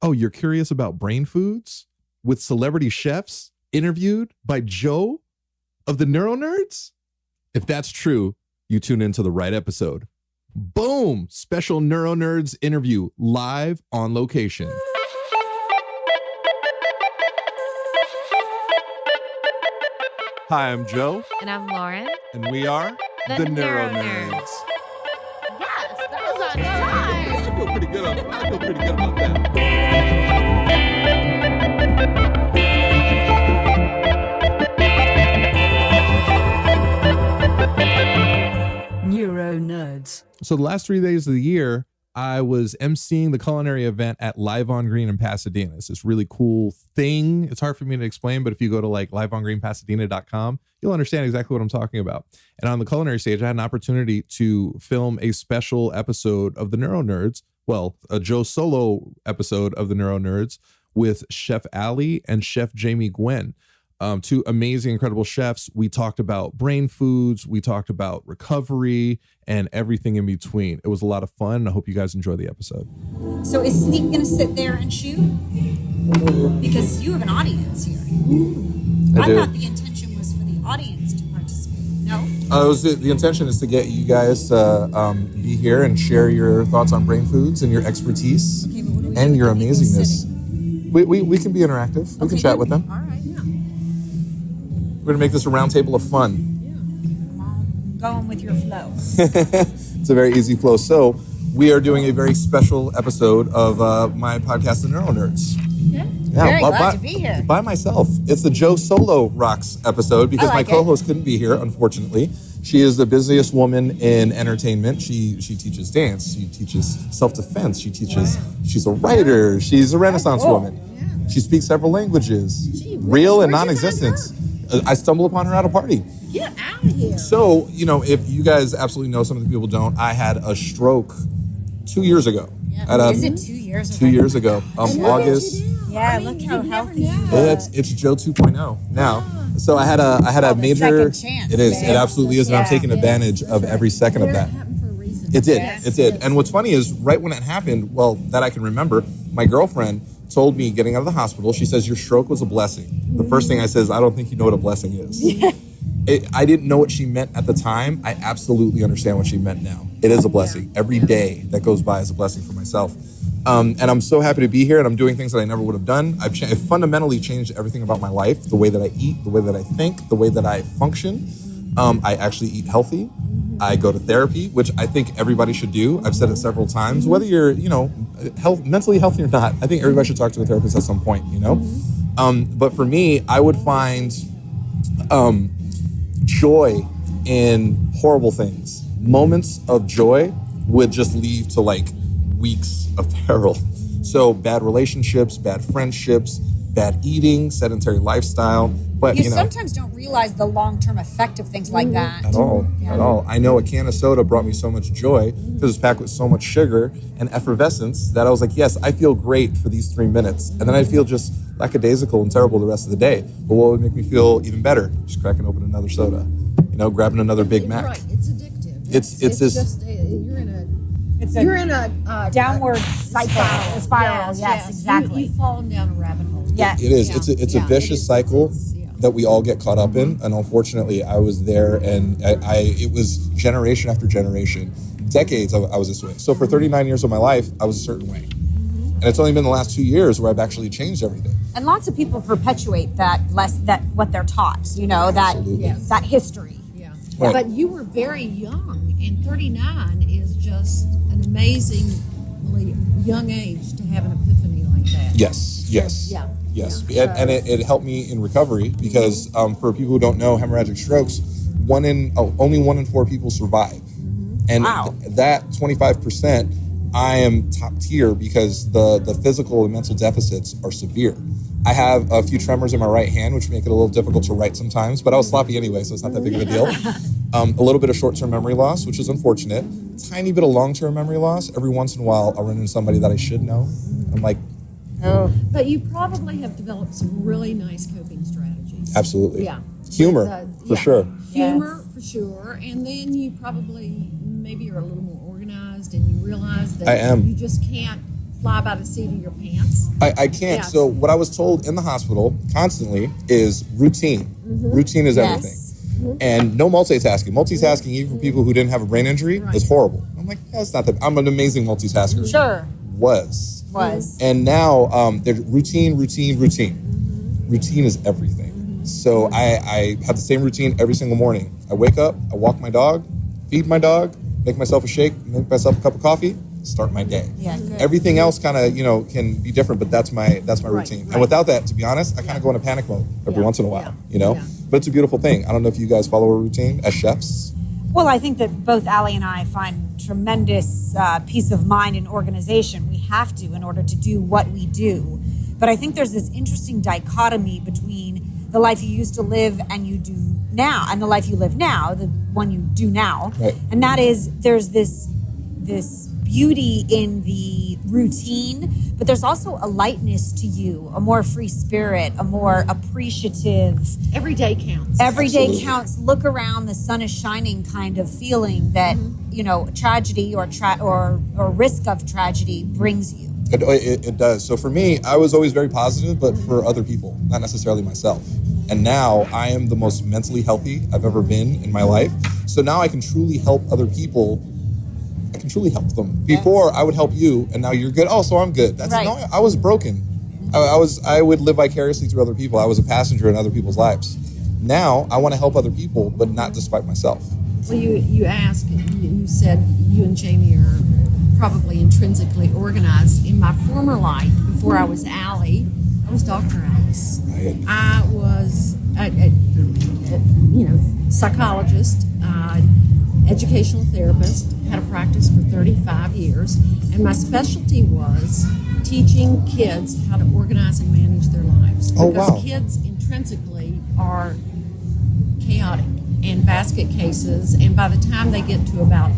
Oh, you're curious about brain foods with celebrity chefs interviewed by Joe of the NeuroNerds? If that's true, you tune into the right episode. Boom! Special NeuroNerds interview live on location. Hi, I'm Joe. And I'm Lauren. And we are the NeuroNerds. Yes, that was on time. I feel pretty good about that. NeuroNerds. So the last 3 days of the year, I was emceeing the culinary event at Live on Green in Pasadena. It's this really cool thing. It's hard for me to explain, but if you go to like liveongreenpasadena.com, you'll understand exactly what I'm talking about. And on the culinary stage, I had an opportunity to film a special episode of the NeuroNerds. Well, a Joe solo episode of the NeuroNerds with Chef Ali and Chef Jamie Gwen. Two amazing, incredible chefs. We talked about brain foods. We talked about recovery and everything in between. It was a lot of fun. I hope you guys enjoy the episode. So is Sleep going to sit there and shoot? Because you have an audience here. I thought the intention was for the audience to participate. No? The intention is to get you guys to be here and share your thoughts on brain foods and your expertise Okay, but what do we and do your with the people amazingness. sitting? We can be interactive. We can chat with them. All right, yeah. We're going to make this a round table of fun. Going with your flow. It's a very easy flow. So we are doing a very special episode of my podcast, The NeuroNerds. Yeah. Very glad to be here. By myself. It's the Joe Solo Rocks episode because my co-host couldn't be here, unfortunately. She is the busiest woman in entertainment. She teaches dance. She teaches self-defense. She's a writer. She's a Renaissance woman. Yeah. She speaks several languages, real and non-existent. I stumbled upon her at a party. Get out of here. So, if you guys absolutely know, some of the people don't, I had a stroke 2 years ago. Yeah. Is it 2 years ago? 2 years ago. August. Yeah, look how healthy you are. It's Joe 2.0 now. So I had a major. Second chance, it is. man. It absolutely is, and I'm taking advantage of every second of that. It did. Yes. It did. And what's funny is, right when it happened, well, that I can remember, my girlfriend told me getting out of the hospital, she says, your stroke was a blessing. The first thing I said is, I don't think you know what a blessing is. I didn't know what she meant at the time. I absolutely understand what she meant now. It is a blessing. Every day that goes by is a blessing for myself. And I'm so happy to be here, and I'm doing things that I never would have done. I've fundamentally changed everything about my life, the way that I eat, the way that I think, the way that I function. I actually eat healthy. I go to therapy, which I think everybody should do. I've said it several times. Whether you're, mentally healthy or not, I think everybody should talk to a therapist at some point, But for me, I would find joy in horrible things. Moments of joy would just lead to weeks of peril. So bad relationships, bad friendships, bad eating, sedentary lifestyle. But you sometimes don't realize the long-term effect of things like that. At all. I know a can of soda brought me so much joy because it was packed with so much sugar and effervescence that I was like, yes, I feel great for these 3 minutes. And then I feel just lackadaisical and terrible the rest of the day. But what would make me feel even better? Just cracking open another soda, grabbing another Big Mac. Right, it's addictive. It's just you're in a downward cycle, spiral. Yes, exactly. You've fallen down a rabbit hole. Yes. It is. It's a vicious cycle that we all get caught up in. And unfortunately, I was there, and it was generation after generation, decades I was this way. So for 39 years of my life, I was a certain way. And it's only been the last 2 years where I've actually changed everything. And lots of people perpetuate that what they're taught, that history. Yeah. Right. But you were very young, and 39 is just an amazingly young age to have an epiphany like that. Yes. Yeah. Yes, Yeah. and it helped me in recovery because for people who don't know hemorrhagic strokes, only 1 in 4 people survive, and that 25%, I am top tier because the physical and mental deficits are severe. I have a few tremors in my right hand, which make it a little difficult to write sometimes, but I was sloppy anyway, so it's not that big of a deal. A little bit of short-term memory loss, which is unfortunate. Tiny bit of long-term memory loss. Every once in a while, I'll run into somebody that I should know. I'm like, oh. But you probably have developed some really nice coping strategies. Absolutely. Yeah. Humor, for sure. Humor, for sure. And then you probably maybe are a little more organized and you realize that I am. you just can't fly by the seat of your pants. I can't. Yes. So what I was told in the hospital constantly is routine. Routine is everything. And no multitasking. Multitasking, even for people who didn't have a brain injury, is horrible. I'm like, that's not that. I'm an amazing multitasker. Sure. Was. And now there's routine. Routine is everything. So I have the same routine every single morning. I wake up, I walk my dog, feed my dog, make myself a shake, make myself a cup of coffee, start my day. Everything else kind of, can be different, but that's my routine. And without that, to be honest, I kind of go into panic mode every once in a while, But it's a beautiful thing. I don't know if you guys follow a routine as chefs. Well, I think that both Allie and I find tremendous peace of mind and organization. We have to in order to do what we do. But I think there's this interesting dichotomy between the life you used to live and you do now, and the life you live now, the one you do now. Right. And that is, there's this beauty in the routine, but there's also a lightness to you, a more free spirit, a more appreciative. Every day counts. Every day counts. Look around, the sun is shining kind of feeling that, tragedy or risk of tragedy brings you. It does. So for me, I was always very positive, but for other people, not necessarily myself. And now I am the most mentally healthy I've ever been in my life. So now I can truly help other people. I can truly help them. Before I would help you, and now you're good. Oh, so I'm good. That's right. No, I was broken. I would live vicariously through other people. I was a passenger in other people's lives. Now I want to help other people, but not despite myself. Well, you asked, you said you and Jamie are probably intrinsically organized. In my former life, before I was Allie, I was Dr. Alice. Right. I was a psychologist, educational therapist, had a practice for 35 years, and my specialty was teaching kids how to organize and manage their lives. Oh, because wow. kids intrinsically are chaotic and basket cases, and by the time they get to about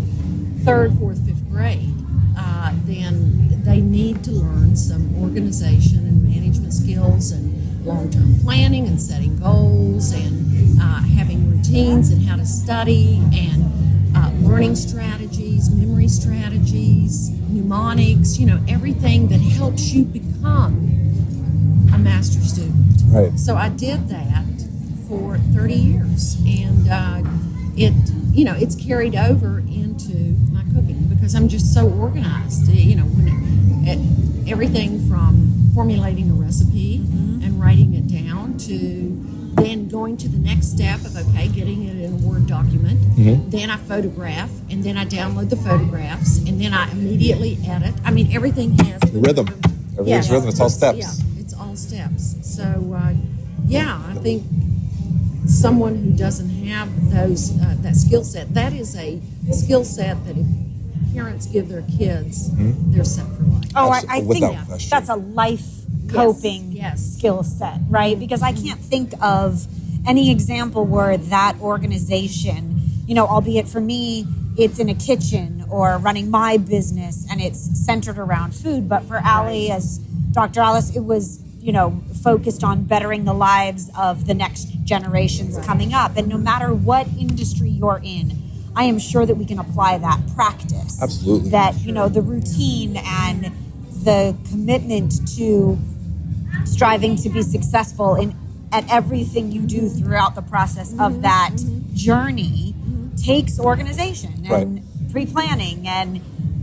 3rd, 4th, 5th grade, then they need to learn some organization and management skills and long-term planning and setting goals and having routines and how to study and learning strategies, memory strategies, mnemonics, everything that helps you become a master student. Right. So I did that for 30 years, and it's carried over into my cooking because I'm just so organized. Everything from formulating a recipe and writing it down to then going to the next step of getting it in a Word document. Then I photograph, and then I download the photographs, and then I immediately edit. I mean, everything has Rhythm. Everything's rhythm. It's all steps. Yeah, it's all steps. So, I think someone who doesn't have those that skill set, that is a skill set that if parents give their kids, they're set for life. Oh, I think Without question. that's a life coping skill set, right? Because I can't think of any example where that organization, albeit for me, it's in a kitchen or running my business and it's centered around food. But for Allie, as Dr. Alice, it was, focused on bettering the lives of the next generations coming up. And no matter what industry you're in, I am sure that we can apply that practice. Absolutely. That, the routine and the commitment to striving to be successful at everything you do throughout the process of that journey takes organization and pre-planning, and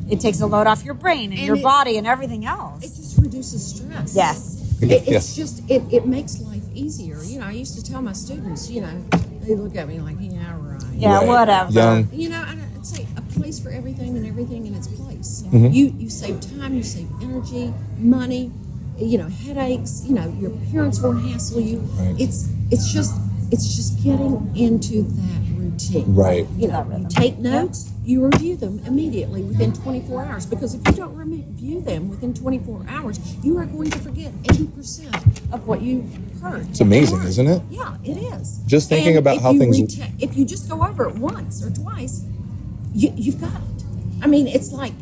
it takes a load off your brain and your body and everything else. It just reduces stress. Yes. It's just, it makes life easier. I used to tell my students, they look at me like, yeah, right. Yeah, whatever. Young. And I'd say a place for everything and everything in its place. You save time, you save energy, money, headaches, your parents won't hassle you. Right. It's just getting into that routine. Right. You take notes, you review them immediately within 24 hours, because if you don't review them within 24 hours, you are going to forget 80% of what you heard. It's amazing, isn't it? Yeah, it is. Just thinking And about if how you things... if you just go over it once or twice, you've got it. I mean, it's like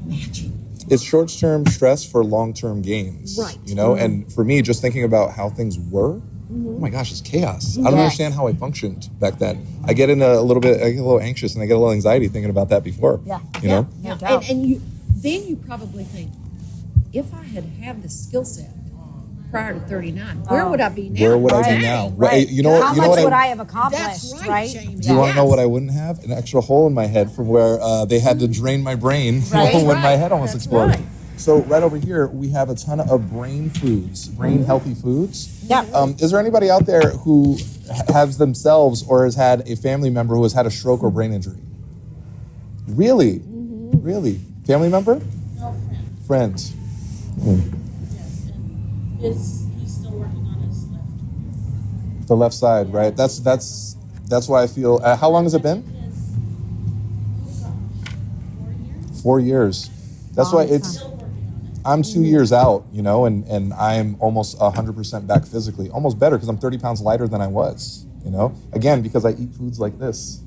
magic. It's short-term stress for long-term gains. Right. And for me, just thinking about how things were, oh my gosh, it's chaos. I don't understand how I functioned back then. I get in I get a little anxious and I get a little anxiety thinking about that before. Yeah. You know? No doubt. And you probably think, if I had this skill set prior to 39, where would I be now? Where would I be now? Right. You know How you know much what would I have accomplished, That's right? Jamie. Do you want to know what I wouldn't have? An extra hole in my head from where they had to drain my brain when my head almost exploded. Right. So right over here, we have a ton of brain foods, brain healthy foods. Yeah. Is there anybody out there who has themselves or has had a family member who has had a stroke or brain injury? Really? Really? Family member? No, Friends. yes. And he's still working on his left. The left side, right? That's why I feel. How long has it been? 4 years. That's why it's. I'm 2 years out, and I'm almost 100% back physically, almost better because I'm 30 pounds lighter than I was. Again because I eat foods like this.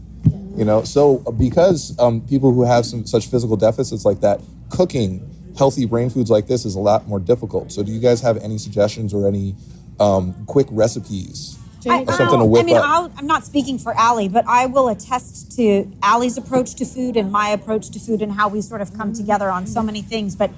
So because people who have such physical deficits like that, cooking healthy brain foods like this is a lot more difficult. So do you guys have any suggestions or any quick recipes? Or something to whip up? I'm not speaking for Allie, but I will attest to Allie's approach to food and my approach to food and how we sort of come together on so many things. But,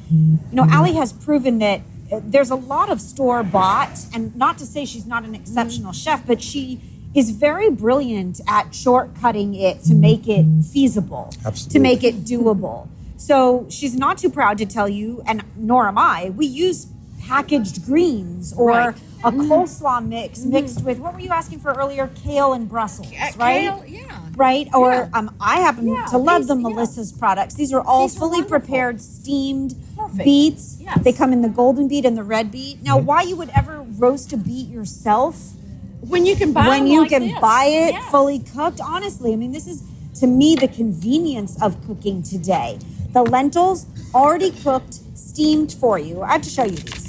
Allie has proven that there's a lot of store-bought, and not to say she's not an exceptional chef, but she is very brilliant at shortcutting it to make it feasible, to make it doable. So she's not too proud to tell you, and nor am I, we use packaged greens or a coleslaw mix mixed with, what were you asking for earlier? Kale and Brussels, right? Kale, yeah. Right? Or I happen to love the these- Melissa's products. These are all These are fully wonderful. prepared, steamed Perfect. beets. Yes. They come in the golden beet and the red beet. Now, why you would ever roast a beet yourself When you can buy when them you like can this. buy it Yes. fully cooked? Honestly, this is, to me, the convenience of cooking today. The lentils already cooked, steamed for you. I have to show you these.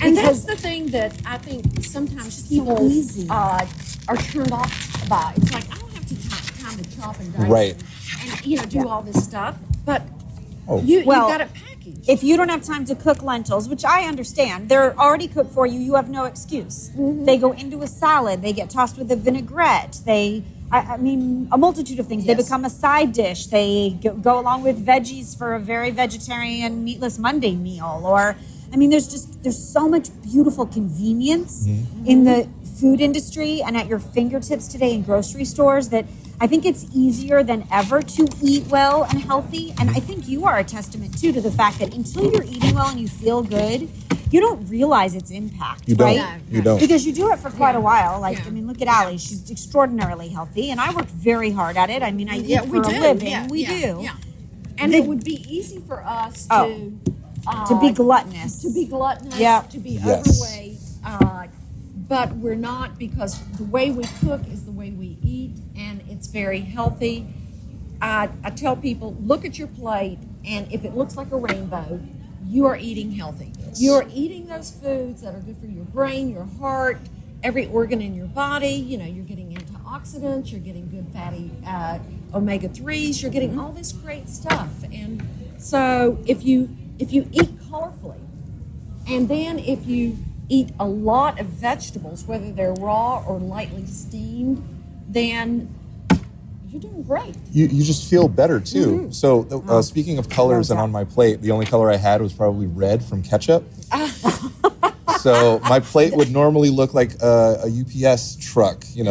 And that's Because- the thing that I think sometimes Just people easy. are turned off by. It's like, I don't have time to chop and dice Right. and do all this stuff. But Oh. you've Well, got it packaged. If you don't have time to cook lentils, which I understand, they're already cooked for you, you have no excuse. They go into a salad, they get tossed with a vinaigrette, a multitude of things. They Yes. become a side dish. They go along with veggies for a very vegetarian meatless Monday meal. Or, there's so much beautiful convenience in the food industry and at your fingertips today in grocery stores that I think it's easier than ever to eat well and healthy. And I think you are a testament, too, to the fact that until you're eating well and you feel good, you don't realize its impact, You don't. right? You don't. Because you do it for quite a while. Yeah. Look at Allie. She's extraordinarily healthy, and I work very hard at it. I eat for a living. We do. Yeah. And it would be easy for us To be gluttonous. to be gluttonous, Yeah. to be Yes. overweight, but we're not, because the way we cook is the way we eat, and it's very healthy. I tell people, look at your plate, and if it looks like a rainbow, you are eating healthy. You are eating those foods that are good for your brain, your heart, every organ in your body. You're getting antioxidants, you're getting good fatty omega-3s, you're getting all this great stuff. And so if you eat colorfully, and then if you eat a lot of vegetables, whether they're raw or lightly steamed, then you're doing great. You just feel better too. So speaking of colors, and on my plate, the only color I had was probably red from ketchup. So my plate would normally look like a UPS truck. You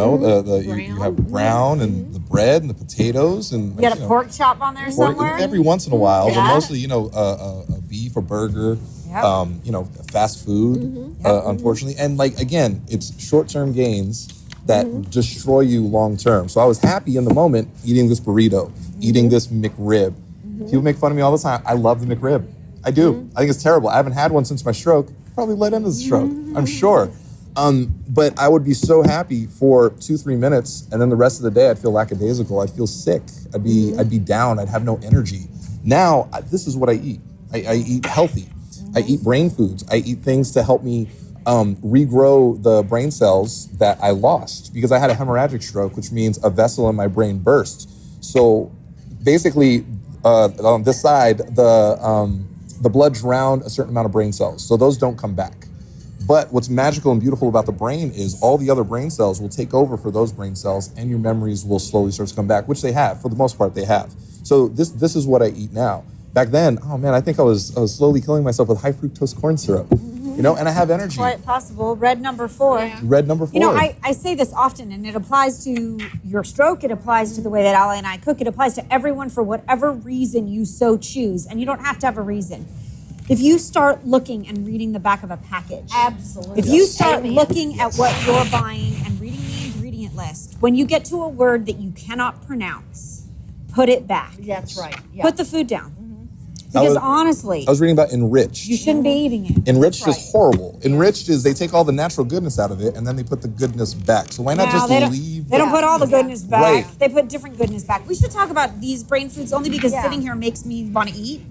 have brown and the bread and the potatoes and You got a pork chop on there somewhere? every once in a while, but Yeah. mostly a beef, a burger. Yep. Fast food, unfortunately, and again, it's short-term gains that destroy you long-term. So I was happy in the moment eating this burrito, eating this McRib. People make fun of me all the time. I love the McRib. I do. I think it's terrible. I haven't had one since my stroke. Probably led into the stroke, I'm sure. But I would be so happy for 2-3 minutes, and then the rest of the day I'd feel lackadaisical. I'd feel sick. I'd be down. I'd have no energy. Now this is what I eat. I eat healthy. I eat brain foods. I eat things to help me regrow the brain cells that I lost because I had a hemorrhagic stroke, which means a vessel in my brain burst. So basically, on this side, the blood drowned a certain amount of brain cells. So those don't come back. But what's magical and beautiful about the brain is all the other brain cells will take over for those brain cells, and your memories will slowly start to come back, which they have. For the most part, they have. So this is what I eat now. back then, oh man, I think I was slowly killing myself with high fructose corn syrup. You know, and I have energy. Quite possible. Red number 4. Yeah. Red number 4. You know, I say this often, and it applies to your stroke. It applies to the way that Ali and I cook. It applies to everyone for whatever reason you so choose. And you don't have to have a reason. If you start looking and reading the back of a package. Absolutely. If you start looking at what you're buying and reading the ingredient list, when you get to a word that you cannot pronounce, put it back. That's right. Yeah. Put the food down. Because honestly, I was reading about enriched. you shouldn't be eating it. Enriched is horrible. Enriched is they take all the natural goodness out of it and then they put the goodness back. So why not just leave? They don't put all the goodness back. Right. They put different goodness back. We should talk about these brain foods only because sitting here makes me want to eat.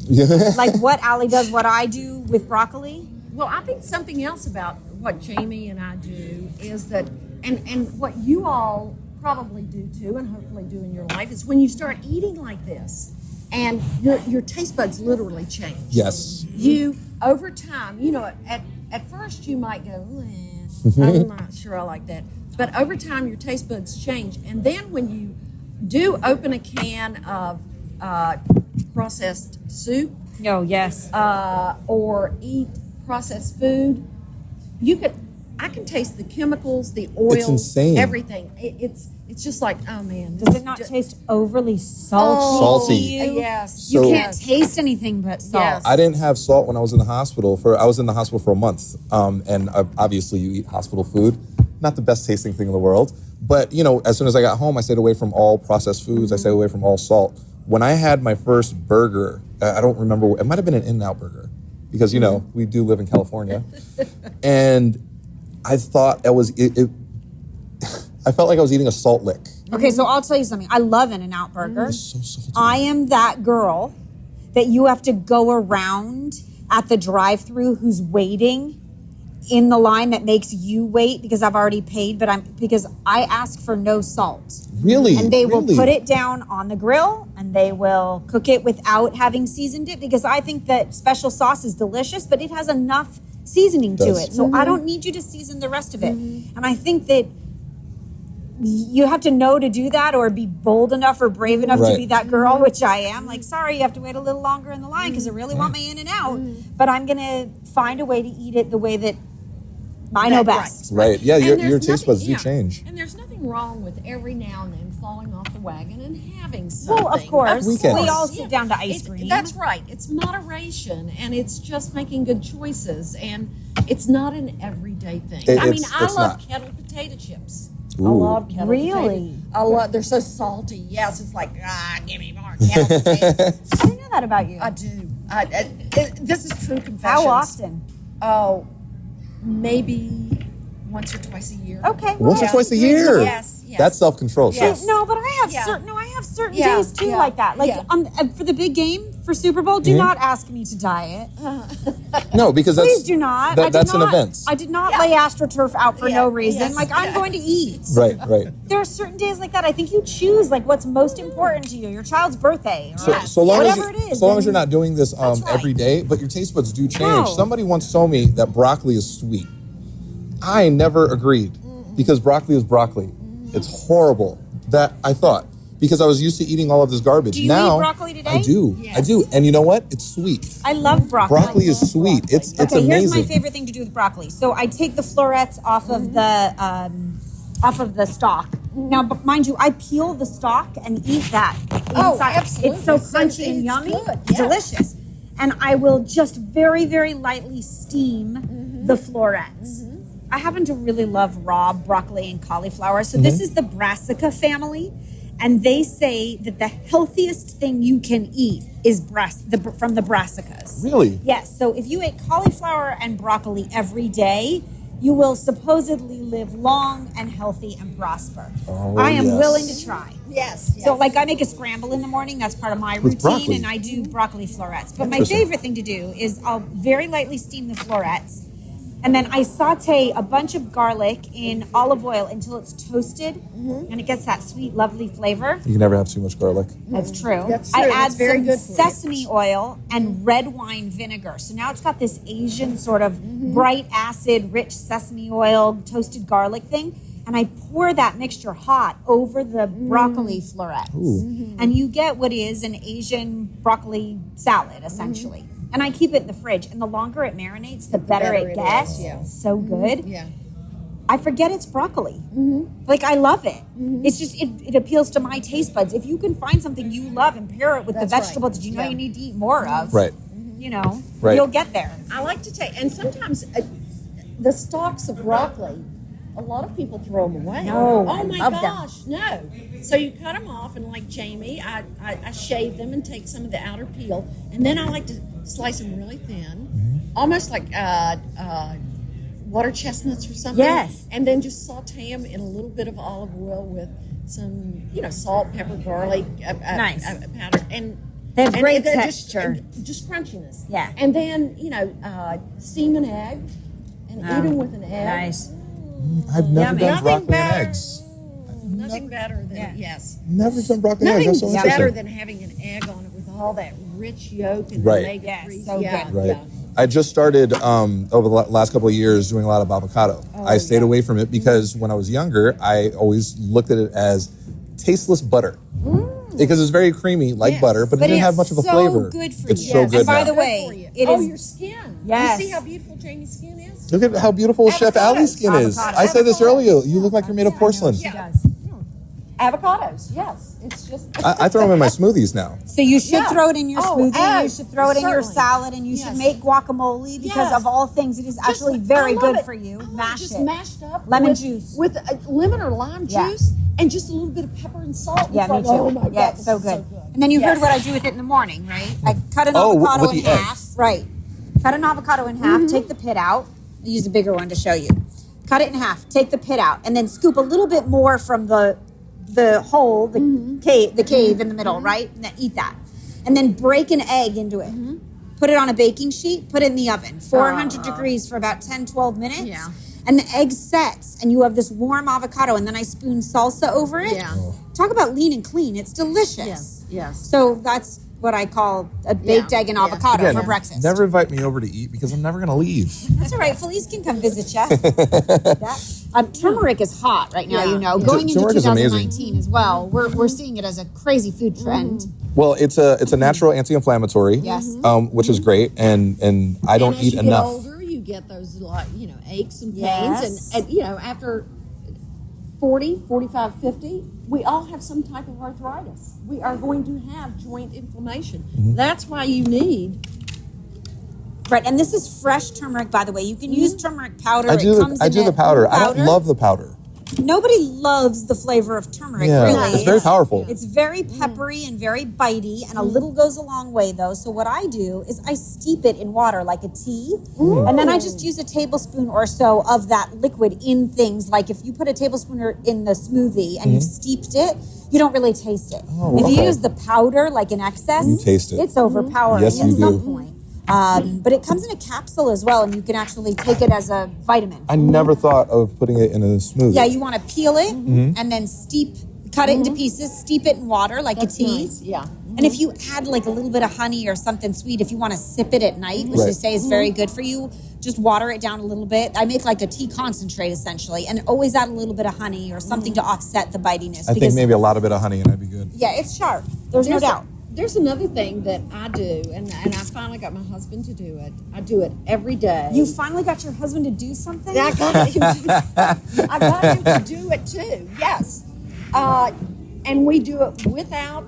Like what Ali does, what I do with broccoli. Well, I think something else about what Jamie and I do is that, and what you all probably do too, and hopefully do in your life, is when you start eating like this, and your taste buds literally change. Yes. You, over time, you know, at first you might go, I'm not sure I like that. But over time, your taste buds change. And then when you do open a can of processed soup, Oh, yes. or eat processed food, I can taste the chemicals, the oil, It's insane. everything. It's just like, oh man. Does it not taste overly salty? Salty. To you? Yes. You So- can't taste anything but salt. Yes. I didn't have salt when I was in the hospital for a month. And obviously you eat hospital food. Not the best tasting thing in the world. But, you know, as soon as I got home, I stayed away from all processed foods. I stayed away from all salt. When I had my first burger, I don't remember, it might have been an In-N-Out burger because, you know, we do live in California. And I thought I felt like I was eating a salt lick. Okay, so I'll tell you something. I love In-N-Out Burger. It's so salty. I am that girl that you have to go around at the drive-thru who's waiting in the line that makes you wait because I've already paid, because I ask for no salt. Really? And they will Really? put it down on the grill and they will cook it without having seasoned it because I think that special sauce is delicious, but it has enough seasoning to Does. it. So I don't need you to season the rest of it. And I think that you have to know to do that or be bold enough or brave enough to Right. be that girl, which I am. Like, sorry, you have to wait a little longer in the line because I really want my In-N-Out. But I'm going to find a way to eat it the way that I know best. Right. Yeah, And your there's taste buds do nothing- change. And there's nothing wrong with every now and then falling off the wagon and having something. Well, of course. Weekends. We all sit down to ice It's- cream. That's right. It's moderation, and it's just making good choices, and it's not an everyday thing. I mean, I it's love not. kettle potato chips. I Ooh. love kettle Really? potato. They're so salty. Yes, it's like, give me more kettle potatoes. I didn't know that about you. I do. This is true confessions. How often? Oh, maybe once or twice a year. Okay. Once or Yes. twice a year. Yes, yes. That's self-control. Yes. sis. No, but I have Yeah. certain Yeah, days too yeah, like that. Like yeah. for the big game for Super Bowl, do not ask me to diet. No, because that's Please do not. I did that's not, an event. I did not lay AstroTurf out for no Yeah, reason. yes, Like I'm yeah. going to eat. Right. There are certain days like that. I think you choose like what's most important to you. Your child's birthday, or So long as whatever it is. so long as and- you're not doing this right. every day, but your taste buds do change. No. Somebody once told me that broccoli is sweet. I never agreed because broccoli is broccoli. It's horrible. That I thought because I was used to eating all of this garbage. Do you now eat broccoli today? I do. Yes. I do. And you know what? It's sweet. I love broccoli. Broccoli is sweet. It's Okay, amazing. here's my favorite thing to do with broccoli. So I take the florets off of the stalk. Now, but mind you, I peel the stalk and eat that Oh, inside. absolutely. It's so So crunchy and it's yummy, good, It's yes. delicious. And I will just very, very lightly steam the florets. I happen to really love raw broccoli and cauliflower. So this is the brassica family. And they say that the healthiest thing you can eat is from the brassicas. Really? Yes. So if you ate cauliflower and broccoli every day, you will supposedly live long and healthy and prosper. Oh, I am yes. willing to try. Yes. So like I make a scramble in the morning. That's part of my With routine. broccoli? And I do broccoli florets. But my Interesting. favorite thing to do is I'll very lightly steam the florets. And then I saute a bunch of garlic in olive oil until it's toasted and it gets that sweet, lovely flavor. You can never have too much garlic. That's true. That's I true. add That's very some good for you. sesame oil and red wine vinegar. So now it's got this Asian sort of bright acid, rich sesame oil, toasted garlic thing. and I pour that mixture hot over the broccoli florets. And you get what is an Asian broccoli salad, essentially. And I keep it in the fridge. And the longer it marinates, the better it gets. So good. Yeah. I forget it's broccoli. Like, I love it. It's just, it appeals to my taste buds. If you can find something you love and pair it with the vegetables that you know you need to eat more of, you know, you'll get there. I like to take, and sometimes the stalks of broccoli, a lot of people throw them away. No, oh my love gosh, no. So you cut them off, and like Jamie, I shave them and take some of the outer peel, and then I like to slice them really thin, almost like water chestnuts or something. Yes. And then just saute them in a little bit of olive oil with some, salt, pepper, garlic, powder, and they have great they're texture. Just crunchiness. Yeah. And then, steam an egg and eat them with an egg. Nice. I've never done Nothing broccoli better. and eggs. Nothing better than, Never done broccoli and eggs. That's so Nothing interesting. better than having an egg on it with all that rich yolk and Right. omega 3. So good. Right. I just started over the last couple of years doing a lot of avocado. I stayed away from it because when I was younger, I always looked at it as tasteless butter. Because it's very creamy, like butter, but it didn't have much of a flavor. Good for it's you. so good And by now. the way, it is your skin. Yes. You see how beautiful Jamie's skin is? Look at how beautiful Chef Allie's skin is. Avocados. I said this earlier. You look like you're made of porcelain. she does. Avocados, yes. It's just... I throw them in my smoothies now. So you should throw it in your smoothie. You should throw it in your certainly. salad, and you should make guacamole because of all things, it is actually very good for you. Mash just it. mashed up Lemon juice. with lemon or lime juice and just a little bit of pepper and salt. Yeah, me too. Oh my God, It's so this is good. And then you heard what I do with it in the morning, right? I cut an avocado with in the half. eggs. Right. Cut an avocado in half, take the pit out. I'll use a bigger one to show you. Cut it in half, take the pit out, and then scoop a little bit more from the hole, the cave in the middle, right? And then eat that. And then break an egg into it. Put it on a baking sheet, put it in the oven, 400 degrees for about 10, 12 minutes. Yeah. And the egg sets, and you have this warm avocado, and then I spoon salsa over it. Yeah. Talk about lean and clean. It's delicious. Yes. So that's what I call a baked egg and avocado Again, for breakfast. never invite me over to eat because I'm never going to leave. That's all right. Felice can come visit you. Turmeric is hot right now, Going into Turmeric is amazing. 2019 as well. We're seeing it as a crazy food trend. Well, it's a natural anti-inflammatory, which is great, and I don't eat As you enough. get older, you get those aches and pains, Yes. and after 40, 45, 50, we all have some type of arthritis. We are going to have joint inflammation. That's why you need. Right, and this is fresh turmeric, by the way. You can use turmeric powder. I do the powder. I don't love the powder. Nobody loves the flavor of turmeric, Yeah, really. it's very powerful. It's very peppery and very bitey, and a little goes a long way, though. So what I do is I steep it in water like a tea, and then I just use a tablespoon or so of that liquid in things. Like if you put a tablespoon in the smoothie and you've steeped it, you don't really taste it. If you use the powder like in excess, You taste it. it's overpowering Yes, at you some do. point. But it comes in a capsule as well, and you can actually take it as a vitamin. I never thought of putting it in a smoothie. Yeah, you want to peel it and then cut it into pieces, steep it in water like a tea. Nice. Yeah. And if you add like a little bit of honey or something sweet, if you want to sip it at night, which they say is very good for you, just water it down a little bit. I make like a tea concentrate essentially, and always add a little bit of honey or something to offset the bitiness. I think maybe a lot of bit of honey and I'd be good. Yeah, it's sharp. There's no doubt. There's another thing that I do, and I finally got my husband to do it. I do it every day. You finally got your husband to do something? I got him to do it too. Yes, and we do it without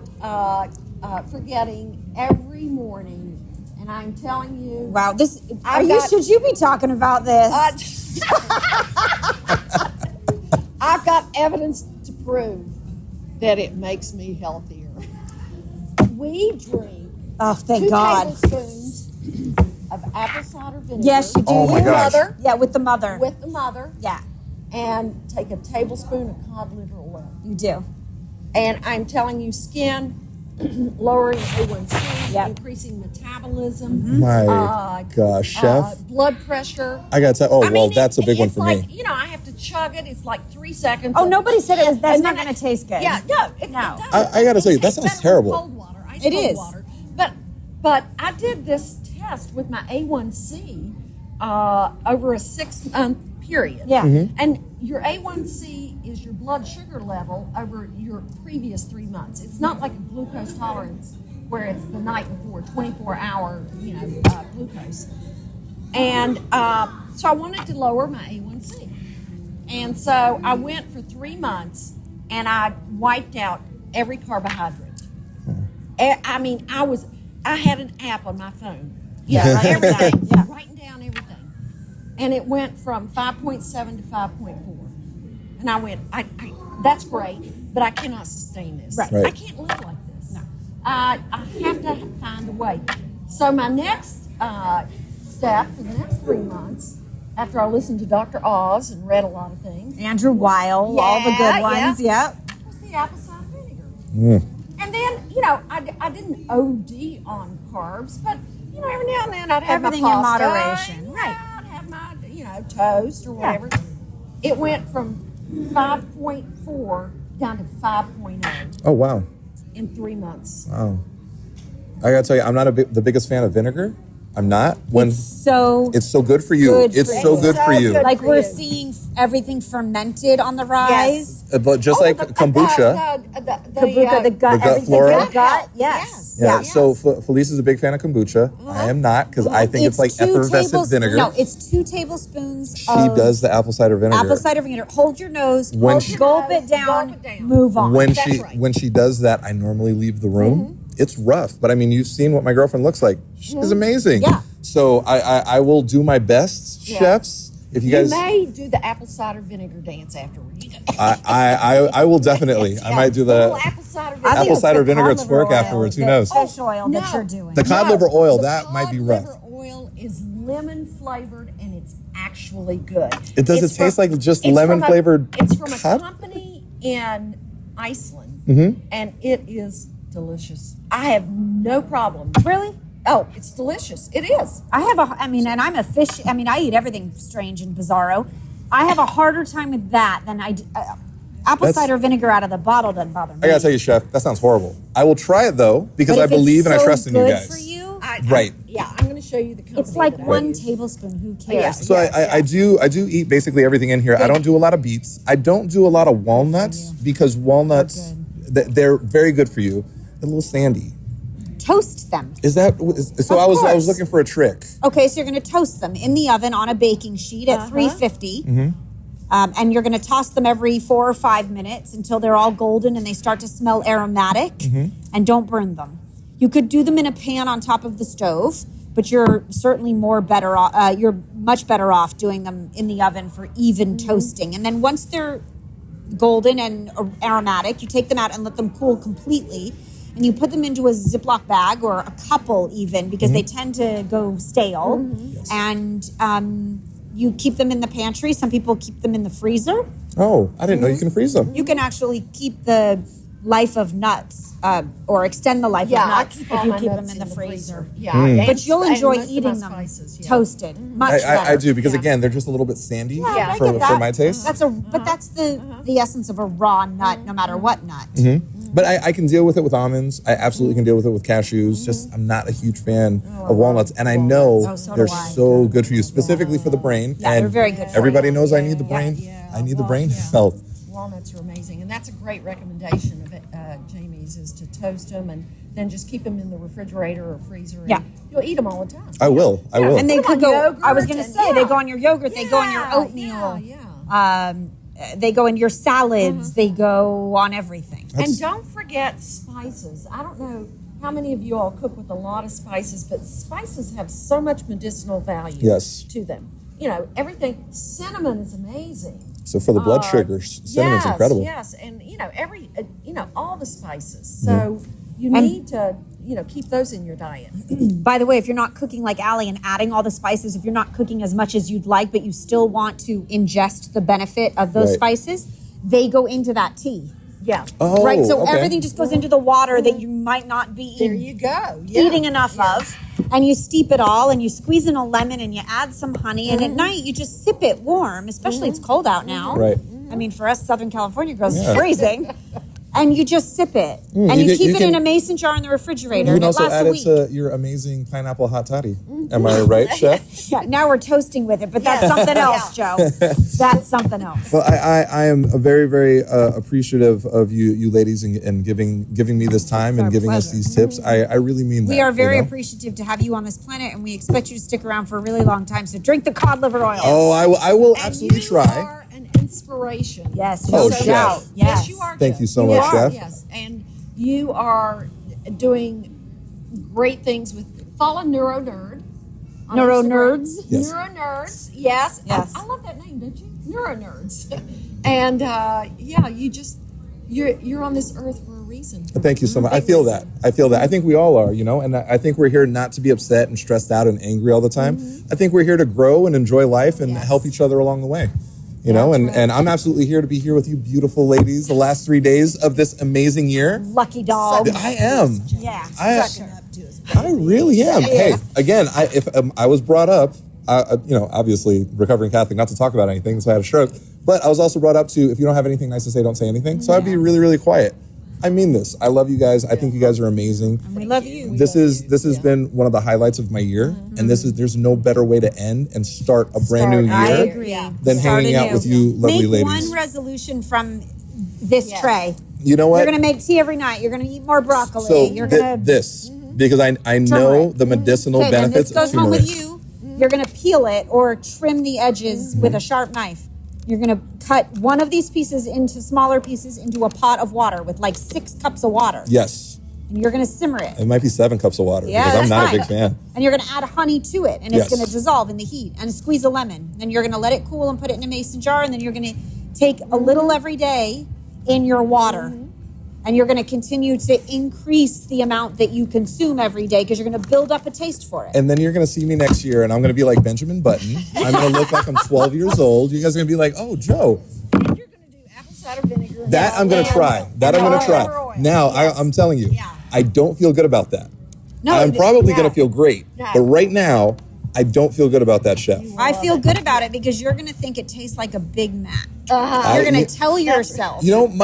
forgetting every morning. And I'm telling you, Wow, I've should you be talking about this? I've got evidence to prove that it makes me healthier. We drink Oh, thank 2 God. tablespoons of apple cider vinegar. Yes, you do. Oh, my gosh. Mother, Yeah, with the mother. with the mother, Yeah, and take a tablespoon of cod liver oil. you do. And I'm telling you, skin, lowering A1C, Yep. increasing metabolism, My gosh, chef. blood pressure. I got to. Oh, I mean, that's a big one for like, me. I have to chug it. It's like 3 seconds. Oh, nobody said it was. That's and not then going to taste good. Yeah, no. It No. doesn't. I gotta say, It that tastes sounds better terrible. with cold water. I use It cold is. water. But I did this test with my A1C over a 6-month period. Yeah. And your A1C blood sugar level over your previous 3 months. It's not like a glucose tolerance where it's the night before, 24-hour, glucose. And so I wanted to lower my A1C. And so I went for 3 months, and I wiped out every carbohydrate. I mean, I had an app on my phone. Everything. Writing down everything. And it went from 5.7 to 5.4. And I went, that's great, but I cannot sustain this. Right. I can't live like this. No. I have to find a way. So my next step for the next 3 months, after I listened to Dr. Oz and read a lot of things. Andrew Weil, all the good ones, was the apple cider vinegar. And then, I didn't OD on carbs, but, every now and then I'd have Everything my in pasta, moderation. Right. I'd have my, toast or whatever. It went from 5.4 down to 5.0 Oh, wow. in 3 months. Wow. I got to tell you, I'm not the biggest fan of vinegar. I'm not. It's so good for you. It's so good for you. like we're seeing everything fermented on the rise. But just like kombucha. The gut, everything flora. for the gut. Yes. Yeah. So Felice is a big fan of kombucha. I am not, because I think it's like effervescent vinegar. No, it's 2 tablespoons. She does the apple cider vinegar. Apple cider vinegar. Hold your nose. When gulp it down. Move on. When she does that, I normally leave the room. It's rough, but I mean, you've seen what my girlfriend looks like. She's amazing. Yeah. So I will do my best, chefs. If you guys, may do the apple cider vinegar dance afterward. I will definitely. I might do the apple cider vinegar twerk afterwards. Who knows? Fish oil that you're doing. The cod liver oil, that might be rough. Cod liver oil is lemon flavored, and it's actually good. It does. It taste like just lemon flavored. It's from a cod? company in Iceland, and it is delicious. I have no problem. Really? Oh, it's delicious. It is. and I'm a fish. I eat everything strange and bizarro. I have a harder time with that than I do. Apple cider vinegar out of the bottle doesn't bother me. I gotta tell you, chef, that sounds horrible. I will try it though, because I believe and I trust in you guys. For you, right. I'm going to show you the company. it's like 1 tablespoon. Who cares? Yeah. So I do eat basically everything in here. I don't do a lot of beets. I don't do a lot of walnuts, because walnuts, they're very good for you. They're a little sandy. Toast them. Is that so? I was looking for a trick. Okay, so you're going to toast them in the oven on a baking sheet at 350. And you're going to toss them every 4 or 5 minutes until they're all golden and they start to smell aromatic. And don't burn them. You could do them in a pan on top of the stove, but you're certainly better off. You're much better off doing them in the oven for even toasting. And then once they're golden and aromatic, you take them out and let them cool completely. And you put them into a Ziploc bag, or a couple even, because they tend to go stale. And you keep them in the pantry. Some people keep them in the freezer. Oh, I didn't know you can freeze them. You can actually keep the life of nuts, or extend the life of nuts if you keep them in the freezer. Yeah, But you'll enjoy eating them toasted. Much better. I do, because again, they're just a little bit sandy I for get that. my taste. That's the essence of a raw nut, no matter what nut. But I can deal with it with almonds. I absolutely can deal with it with cashews. Just I'm not a huge fan of walnuts, and I know they're so good for you, specifically for the brain. Yeah, and they're very good for everybody knows I need the brain. I need the brain health. Walnuts are amazing, and that's a great recommendation of Jamie's, is to toast them and then just keep them in the refrigerator or freezer. And you'll eat them all the time. I will. And they could go. Yogurt I was going to say they go on your yogurt. They go on your oatmeal. They go in your salads. They go on everything. And don't forget spices. I don't know how many of you all cook with a lot of spices, but spices have so much medicinal value to them. Everything. Cinnamon is amazing. So for the blood sugar, cinnamon's incredible. Yes, and all the spices. So you need to keep those in your diet. By the way, if you're not cooking like Allie and adding all the spices, if you're not cooking as much as you'd like, but you still want to ingest the benefit of those spices, they go into that tea. Yeah. Oh, right. So everything just goes into the water that you might not be there you go. eating enough of. And you steep it all, and you squeeze in a lemon, and you add some honey, and at night you just sip it warm, especially it's cold out now. Right. I mean, for us Southern California girls, it's freezing. and you just sip it, and you keep it in a mason jar in the refrigerator. You can and also it lasts add a it week. to your amazing pineapple hot toddy. Am I right, Chef? Yeah, now we're toasting with it, but that's something else, Joe. That's something else. Well, I am very, very appreciative of you ladies and giving me this time and giving us these tips. I really mean that. We are very appreciative to have you on this planet, and we expect you to stick around for a really long time. So drink the cod liver oil. Oh, I will And absolutely you try. are an inspiration. Yes. Oh, no Chef. doubt. Yes, you are. Thank Jeff. you so much, are, Chef. Yes, and you are doing great things with follow NeuroNerd. on NeuroNerds. Instagram. Yes. NeuroNerds. Yes. Yes. I love that name, don't you? NeuroNerds. And you're on this earth for a reason. Thank you so much. I feel that. I think we all are, and I think we're here not to be upset and stressed out and angry all the time. I think we're here to grow and enjoy life and help each other along the way. And I'm absolutely here to be here with you beautiful ladies the last 3 days of this amazing year. Lucky dog. I am. Yeah. I really am. Hey, again, if I was brought up, obviously recovering Catholic, not to talk about anything, so I had a stroke. But I was also brought up to, if you don't have anything nice to say, don't say anything. So I'd be really, really quiet. I mean this. I love you guys. I think you guys are amazing. And we love you. This has been one of the highlights of my year, and there's no better way to end and start a brand new year I agree. than Start hanging out anew. with you lovely Make ladies. one resolution from this tray. You know what? You're going to make tea every night. You're going to eat more broccoli. So You're going to this, because I know the medicinal Okay, then benefits this goes of home turmeric. with you. You're going to peel it or trim the edges with a sharp knife. You're going to cut one of these pieces into smaller pieces into a pot of water with like 6 cups of water. Yes. And you're going to simmer it. It might be 7 cups of water, Yeah, because I'm that's not fine. a big fan. And you're going to add honey to it, and Yes. it's going to dissolve in the heat. And squeeze a lemon. Then you're going to let it cool and put it in a mason jar, and then you're going to take a little every day in your water. And you're going to continue to increase the amount that you consume every day because you're going to build up a taste for it. And then you're going to see me next year, and I'm going to be like Benjamin Button. I'm going to look like I'm 12 years old. You guys are going to be like, oh, Joe. You're going to do apple cider vinegar. That I'm going to try. That I'm going to try. Now, I'm telling you, I don't feel good about that. No, I'm probably going to feel great. But right now, I don't feel good about that, Chef. I feel good about it because you're going to think it tastes like a Big Mac. You're going to tell yourself.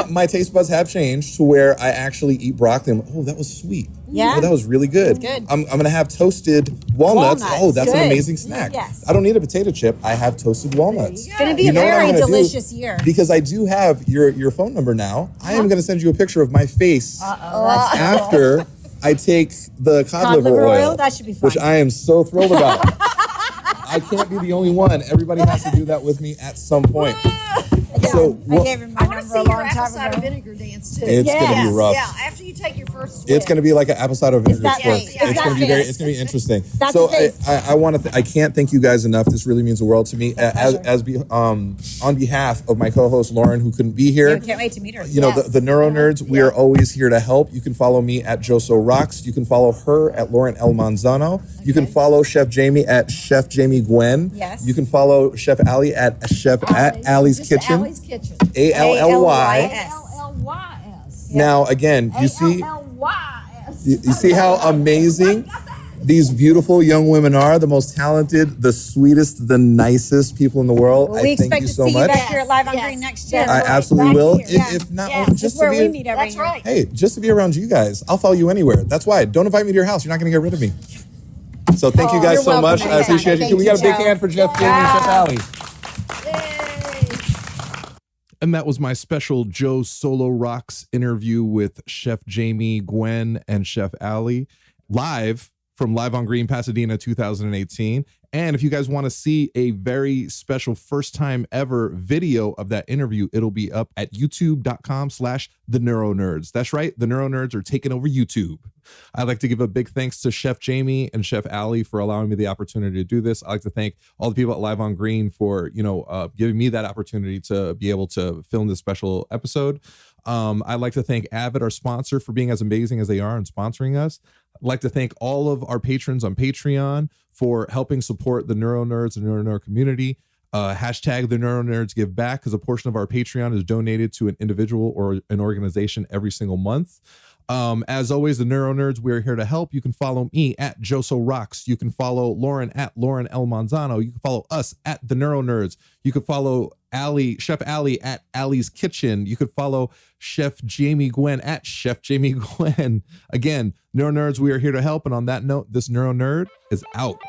My taste buds have changed to where I actually eat broccoli. I'm like, oh, that was sweet. Yeah. Oh, that was really good. Good. I'm going to have toasted walnuts. Oh, that's an Good. amazing snack. Yes. I don't need a potato chip. I have toasted walnuts. It's going to be a know what I'm very gonna do? delicious year. Because I do have your phone number now. I am going to send you a picture of my face after I take the cod liver oil. That should be fun. Which I am so thrilled about. I can't be the only one. Everybody has to do that with me at some point. So I gave him my I want to number see a your long apple time cider ago. vinegar dance too. It's going to be rough. Yeah, after you take your first swig. It's going to be like an apple cider vinegar that twerk. face? It's going to be it's going to be interesting. That's So the face. I want to I can't thank you guys enough. This really means the world to me. On behalf of my co-host Lauren, who couldn't be here. I can't wait to meet her. The NeuroNerds, we are always here to help. You can follow me at Joso Rocks. You can follow her at Lauren L. Manzano. You can follow Chef Jamie at Chef Jamie Gwen. Yes. You can follow Chef Ali at Chef at Allie's Just Kitchen. Allie's Kitchen. ALLY. ALLYS. Now again, you see ALLYS. you see how amazing these beautiful young women are, the most talented, the sweetest, the nicest people in the world. Well, we I thank expect you to so see much. you back here at Live on Yes. Green next year. I absolutely will. Yeah. If not, Yeah. just That's to where be we meet every That's year. right. Hey, just to be around you guys, I'll follow you anywhere. That's why. Don't invite me to your house. You're not going to get rid of me. So thank you guys you're so welcome much. I anytime. appreciate you. Thank Can we you, got a big Joe. hand for Jeff Jamie and Chef Ali? Yay. And that was my special Joe Solo Rocks interview with Chef Jamie, Gwen, and Chef Ali, live from Live on Green, Pasadena, 2018. And if you guys want to see a very special first time ever video of that interview, it'll be up at youtube.com/theneuronerds. That's right. The NeuroNerds are taking over YouTube. I'd like to give a big thanks to Chef Jamie and Chef Ali for allowing me the opportunity to do this. I'd like to thank all the people at Live on Green for, giving me that opportunity to be able to film this special episode. I'd like to thank Avid, our sponsor, for being as amazing as they are and sponsoring us. I'd like to thank all of our patrons on Patreon for helping support the NeuroNerds and NeuroNerd community. Hashtag the NeuroNerds give back, because a portion of our Patreon is donated to an individual or an organization every single month. As always, the NeuroNerds, we're here to help. You can follow me at Joso Rocks. You can follow Lauren at Lauren L. Manzano. You can follow us at the NeuroNerds. You can follow Chef Allie at Allie's Kitchen. You could follow Chef Jamie Gwen at Chef Jamie Gwen. Again, NeuroNerds, we are here to help. And on that note, this NeuroNerd is out.